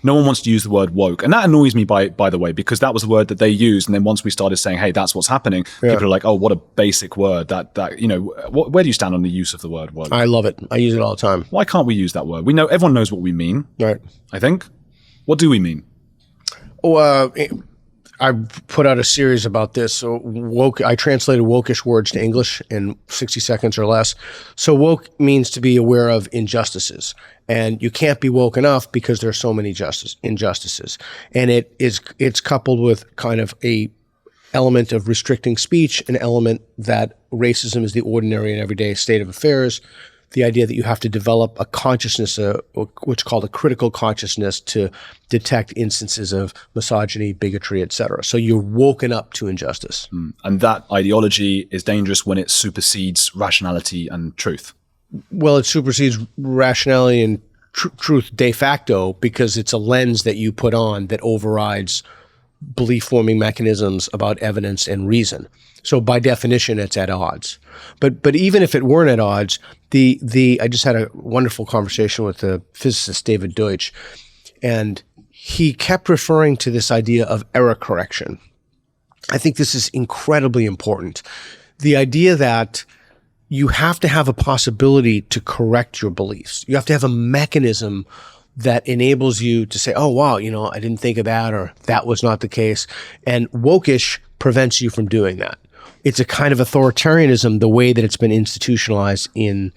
No one wants to use the word woke. And that annoys me, by the way, because that was a word that they used. And then once we started saying, hey, that's what's happening, people are like, oh, what a basic word. Where do you stand on the use of the word woke? I love it. I use it all the time. Why can't we use that word? We know, everyone knows what we mean. Right. I think. What do we mean? I put out a series about this. So woke, I translated wokish words to English in 60 seconds or less. So woke means to be aware of injustices. And you can't be woke enough because there's so many injustices. And it's coupled with kind of a element of restricting speech, an element that racism is the ordinary and everyday state of affairs. The idea that you have to develop a consciousness, what's called a critical consciousness, to detect instances of misogyny, bigotry, etc. So you're woken up to injustice. And that ideology is dangerous when it supersedes rationality and truth. Well, it supersedes rationality and truth de facto because it's a lens that you put on that overrides belief-forming mechanisms about evidence and reason. So by definition, it's at odds. But even if it weren't at odds, I just had a wonderful conversation with the physicist David Deutsch, and he kept referring to this idea of error correction. I think this is incredibly important. The idea that you have to have a possibility to correct your beliefs. You have to have a mechanism that enables you to say, oh, wow, I didn't think of that, or that was not the case. And wokish prevents you from doing that. It's a kind of authoritarianism, the way that it's been institutionalized in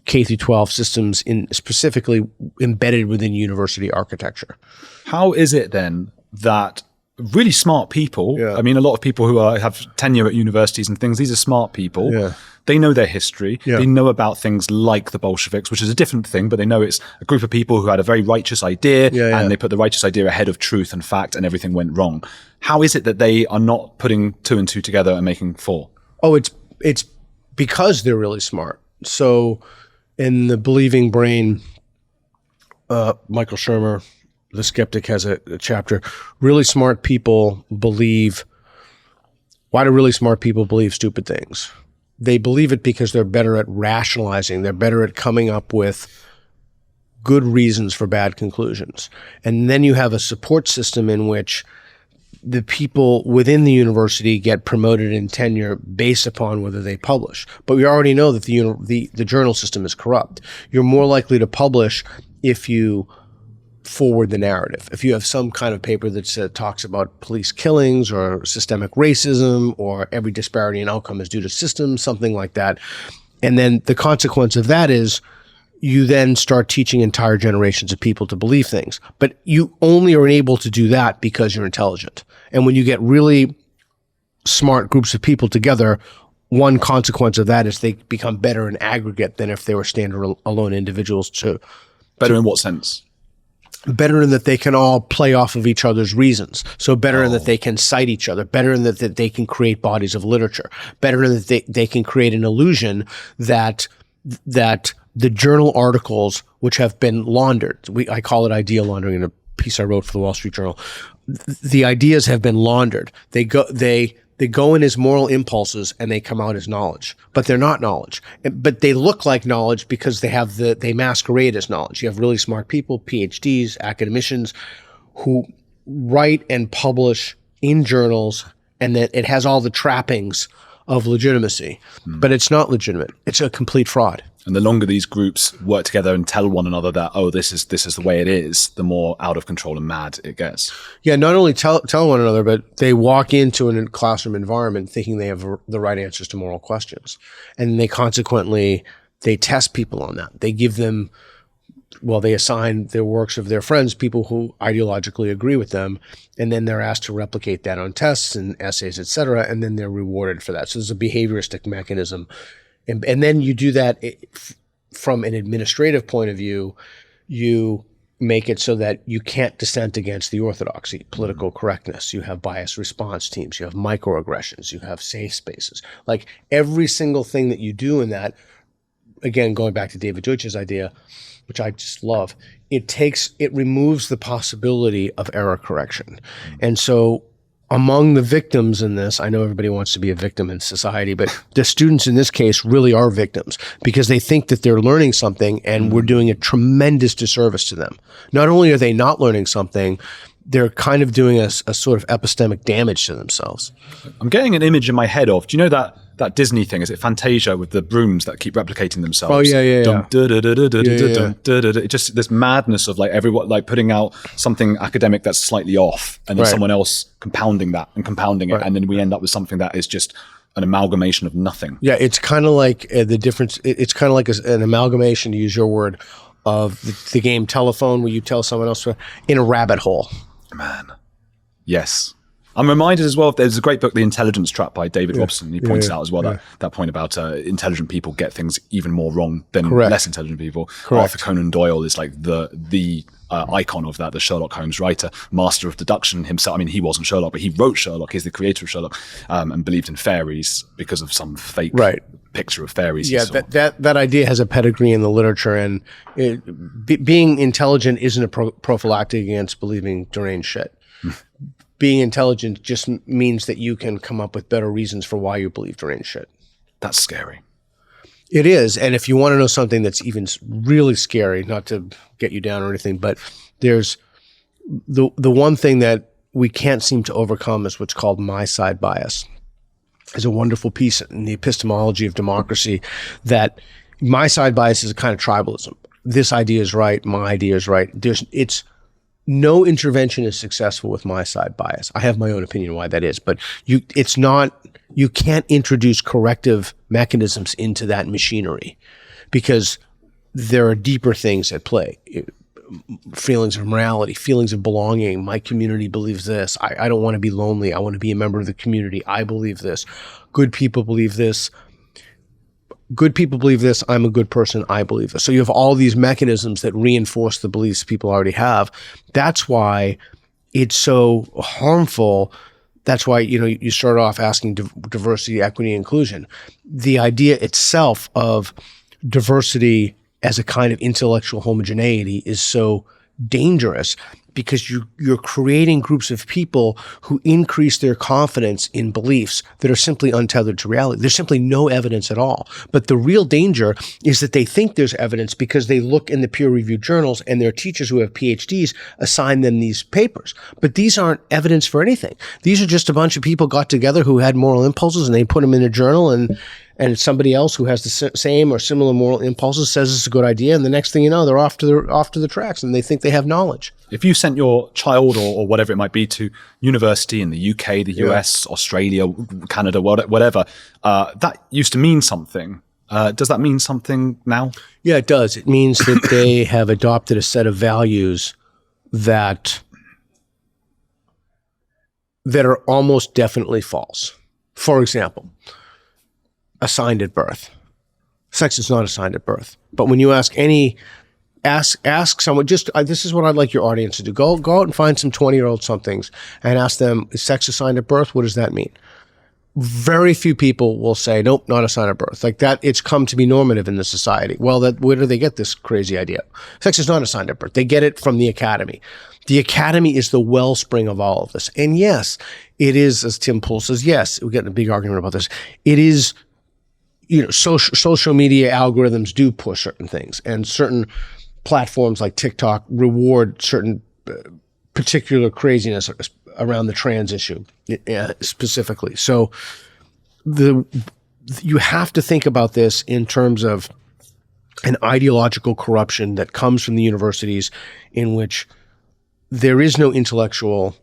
K through 12 systems, specifically embedded within university architecture. How is it then that really smart people, I mean, a lot of people who have tenure at universities and things, these are smart people. Yeah. They know their history. Yeah. They know about things like the Bolsheviks, which is a different thing, but they know it's a group of people who had a very righteous idea and they put the righteous idea ahead of truth and fact, and everything went wrong. How is it that they are not putting 2 and 2 together and making 4? Oh, it's because they're really smart. So in The Believing Brain, Michael Shermer, the skeptic, has a chapter. Really smart people believe. Why do really smart people believe stupid things? They believe it because they're better at rationalizing. They're better at coming up with good reasons for bad conclusions. And then you have a support system in which the people within the university get promoted in tenure based upon whether they publish. But we already know that the journal system is corrupt. You're more likely to publish if you forward the narrative. If you have some kind of paper that talks about police killings or systemic racism or every disparity in outcome is due to systems, something like that. And then the consequence of that is you then start teaching entire generations of people to believe things. But you only are able to do that because you're intelligent. And when you get really smart groups of people together, one consequence of that is they become better in aggregate than if they were standalone individuals. Better in what sense? Better in that they can all play off of each other's reasons. So better in that they can cite each other. Better in that they can create bodies of literature. Better in that they can create an illusion that the journal articles, which have been laundered, I call it idea laundering in a piece I wrote for the Wall Street Journal. The ideas have been laundered. They go in as moral impulses and they come out as knowledge, but they're not knowledge. But they look like knowledge because they masquerade as knowledge. You have really smart people, PhDs, academicians, who write and publish in journals, and that it has all the trappings of legitimacy, but it's not legitimate. It's a complete fraud. And the longer these groups work together and tell one another that, oh, this is the way it is, the more out of control and mad it gets. Yeah, not only tell one another, but they walk into a classroom environment thinking they have the right answers to moral questions. And they test people on that. They give them, they assign their works of their friends, people who ideologically agree with them, and then they're asked to replicate that on tests and essays, et cetera, and then they're rewarded for that. So there's a behavioristic mechanism. And then you do that from an administrative point of view. You make it so that you can't dissent against the orthodoxy, political correctness. You have bias response teams. You have microaggressions. You have safe spaces. Like every single thing that you do in that, again, going back to David Deutsch's idea, which I just love, it removes the possibility of error correction. And so among the victims in this, I know everybody wants to be a victim in society, but the students in this case really are victims because they think that they're learning something and we're doing a tremendous disservice to them. Not only are they not learning something, they're kind of doing a sort of epistemic damage to themselves. I'm getting an image in my head of, do you know that Disney thing? Is it Fantasia with the brooms that keep replicating themselves? Oh, yeah. It just this madness of like everyone like putting out something academic that's slightly off and then someone else compounding that and compounding it. And then we end up with something that is just an amalgamation of nothing. Yeah, it's kind of like the difference. It's kind of like an amalgamation, to use your word, of the game telephone where you tell someone else in a rabbit hole. Man. Yes. I'm reminded as well, there's a great book, The Intelligence Trap by David Robson. He points out as well that point about intelligent people get things even more wrong than less intelligent people. Arthur Conan Doyle is like the icon of that, the Sherlock Holmes writer, master of deduction himself. I mean, he wasn't Sherlock, but he wrote Sherlock. He's the creator of Sherlock, and believed in fairies because of some fake picture of fairies. Yeah, that idea has a pedigree in the literature, and being intelligent isn't a prophylactic against believing deranged shit. Being intelligent just means that you can come up with better reasons for why you believe deranged shit. That's scary. It is. And if you want to know something that's even really scary, not to get you down or anything, but there's the one thing that we can't seem to overcome is what's called my side bias. There's a wonderful piece in the epistemology of democracy that my side bias is a kind of tribalism. This idea is right. My idea is right. No intervention is successful with my side bias. I have my own opinion why that is, but you can't introduce corrective mechanisms into that machinery because there are deeper things at play. Feelings of morality, feelings of belonging. My community believes this. I don't want to be lonely. I want to be a member of the community. I believe this. Good people believe this. Good people believe this. I'm a good person. I believe this. So you have all these mechanisms that reinforce the beliefs people already have. That's why it's so harmful. That's why, you start off asking diversity, equity, inclusion. The idea itself of diversity as a kind of intellectual homogeneity is so dangerous because you're creating groups of people who increase their confidence in beliefs that are simply untethered to reality. There's simply no evidence at all. But the real danger is that they think there's evidence because they look in the peer-reviewed journals and their teachers who have PhDs assign them these papers. But these aren't evidence for anything. These are just a bunch of people got together who had moral impulses and they put them in a journal and somebody else who has the same or similar moral impulses says it's a good idea, and the next thing you know, they're off to the tracks, and they think they have knowledge. If you sent your child or whatever it might be to university in the UK, the US, Australia, Canada, whatever, that used to mean something. Does that mean something now? Yeah, it does. It means that they have adopted a set of values that are almost definitely false. For example, assigned at birth. Sex is not assigned at birth. But when you ask someone, this is what I'd like your audience to do. Go out and find some 20-year-old somethings and ask them, is sex assigned at birth? What does that mean? Very few people will say, nope, not assigned at birth. Like that, it's come to be normative in the society. Well, where do they get this crazy idea? Sex is not assigned at birth. They get it from the academy. The academy is the wellspring of all of this. And yes, it is, as Tim Pool says, yes, we're getting a big argument about this. It is, social media algorithms do push certain things, and certain platforms like TikTok reward certain particular craziness around the trans issue specifically. So you have to think about this in terms of an ideological corruption that comes from the universities in which there is no intellectual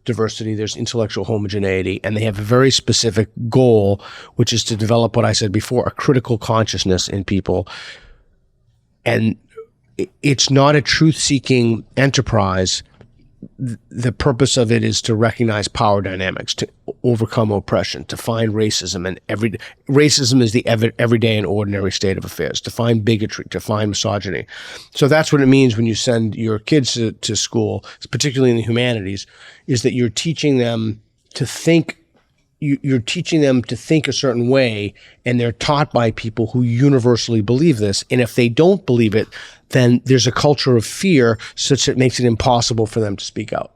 diversity, there's intellectual homogeneity, and they have a very specific goal, which is to develop what I said before, a critical consciousness in people. And it's not a truth-seeking enterprise. The purpose of it is to recognize power dynamics, to overcome oppression, to find racism, and racism is the everyday and ordinary state of affairs, to find bigotry, to find misogyny. So that's what it means when you send your kids to school, particularly in the humanities, is that you're teaching them to think. You're teaching them to think a certain way, and they're taught by people who universally believe this. And if they don't believe it, then there's a culture of fear such that it makes it impossible for them to speak out.